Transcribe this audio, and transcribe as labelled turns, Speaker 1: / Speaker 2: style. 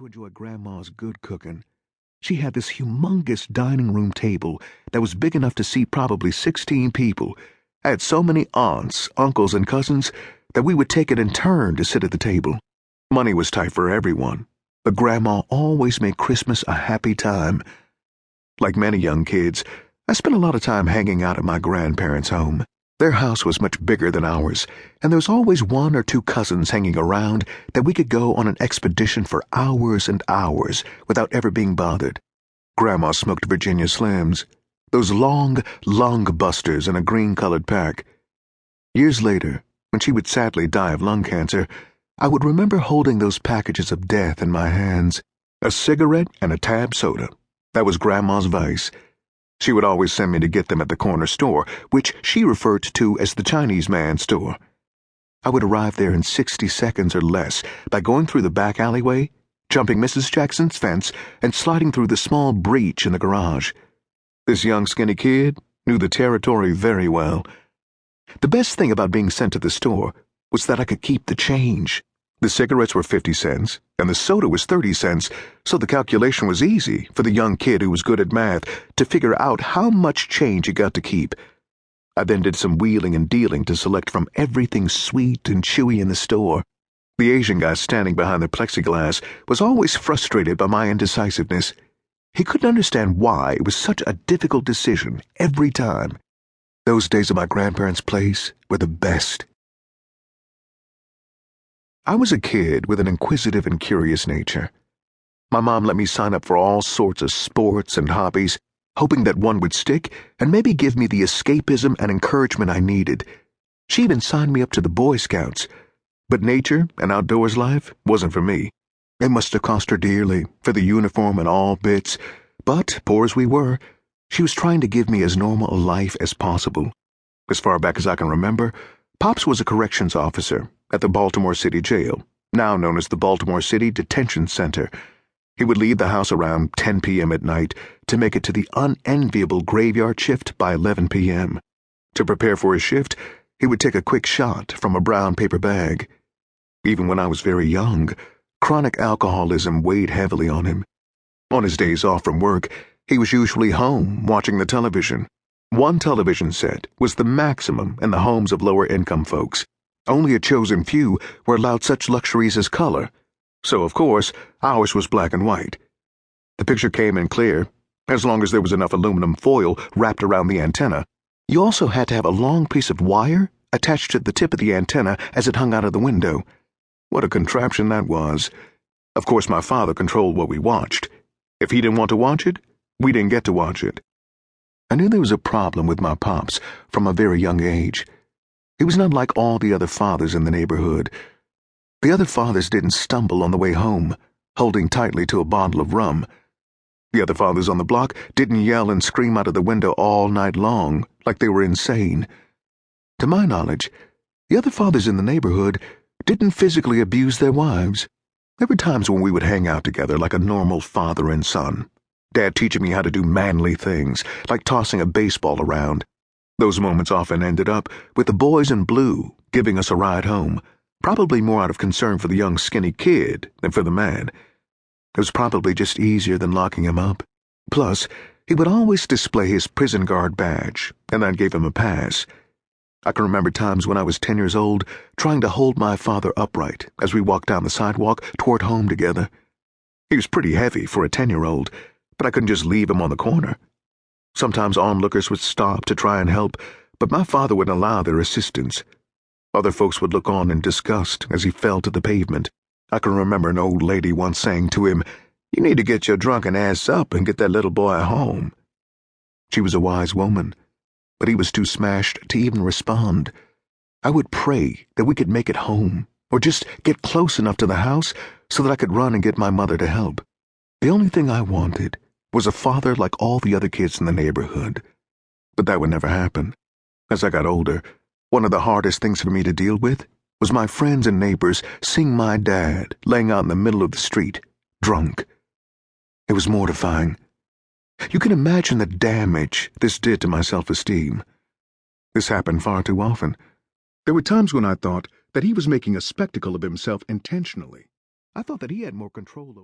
Speaker 1: to enjoy Grandma's good cooking. She had this humongous dining room table that was big enough to seat probably 16 people. I had so many aunts, uncles, and cousins that we would take it in turn to sit at the table. Money was tight for everyone, but Grandma always made Christmas a happy time. Like many young kids, I spent a lot of time hanging out at my grandparents' home. Their house was much bigger than ours, and there was always one or two cousins hanging around that we could go on an expedition for hours and hours without ever being bothered. Grandma smoked Virginia Slims, those long busters in a green-colored pack. Years later, when she would sadly die of lung cancer, I would remember holding those packages of death in my hands. A cigarette and a tab soda. That was Grandma's vice. She would always send me to get them at the corner store, which she referred to as the Chinese man's store. I would arrive there in 60 seconds or less by going through the back alleyway, jumping Mrs. Jackson's fence, and sliding through the small breach in the garage. This young skinny kid knew the territory very well. The best thing about being sent to the store was that I could keep the change. The cigarettes were 50 cents, and the soda was 30 cents, so the calculation was easy for the young kid who was good at math to figure out how much change he got to keep. I then did some wheeling and dealing to select from everything sweet and chewy in the store. The Asian guy standing behind the plexiglass was always frustrated by my indecisiveness. He couldn't understand why it was such a difficult decision every time. Those days at my grandparents' place were the best. I was a kid with an inquisitive and curious nature. My mom let me sign up for all sorts of sports and hobbies, hoping that one would stick and maybe give me the escapism and encouragement I needed. She even signed me up to the Boy Scouts, but nature and outdoors life wasn't for me. It must have cost her dearly for the uniform and all bits, but, poor as we were, she was trying to give me as normal a life as possible. As far back as I can remember, Pops was a corrections officer at the Baltimore City Jail, now known as the Baltimore City Detention Center. He would leave the house around 10 p.m. at night to make it to the unenviable graveyard shift by 11 p.m. To prepare for his shift, he would take a quick shot from a brown paper bag. Even when I was very young, chronic alcoholism weighed heavily on him. On his days off from work, he was usually home watching the television. One television set was the maximum in the homes of lower-income folks. Only a chosen few were allowed such luxuries as color, so of course ours was black and white. The picture came in clear, as long as there was enough aluminum foil wrapped around the antenna. You also had to have a long piece of wire attached to the tip of the antenna as it hung out of the window. What a contraption that was. Of course, my father controlled what we watched. If he didn't want to watch it, we didn't get to watch it. I knew there was a problem with my pops from a very young age. He was not like all the other fathers in the neighborhood. The other fathers didn't stumble on the way home, holding tightly to a bottle of rum. The other fathers on the block didn't yell and scream out of the window all night long like they were insane. To my knowledge, the other fathers in the neighborhood didn't physically abuse their wives. There were times when we would hang out together like a normal father and son, Dad teaching me how to do manly things, like tossing a baseball around. Those moments often ended up with the boys in blue giving us a ride home, probably more out of concern for the young skinny kid than for the man. It was probably just easier than locking him up. Plus, he would always display his prison guard badge, and that gave him a pass. I can remember times when I was 10 years old trying to hold my father upright as we walked down the sidewalk toward home together. He was pretty heavy for a 10-year-old, but I couldn't just leave him on the corner. Sometimes onlookers would stop to try and help, but my father wouldn't allow their assistance. Other folks would look on in disgust as he fell to the pavement. I can remember an old lady once saying to him, "You need to get your drunken ass up and get that little boy home." She was a wise woman, but he was too smashed to even respond. I would pray that we could make it home, or just get close enough to the house so that I could run and get my mother to help. The only thing I wanted was a father like all the other kids in the neighborhood. But that would never happen. As I got older, one of the hardest things for me to deal with was my friends and neighbors seeing my dad laying out in the middle of the street, drunk. It was mortifying. You can imagine the damage this did to my self-esteem. This happened far too often. There were times when I thought that he was making a spectacle of himself intentionally. I thought that he had more control over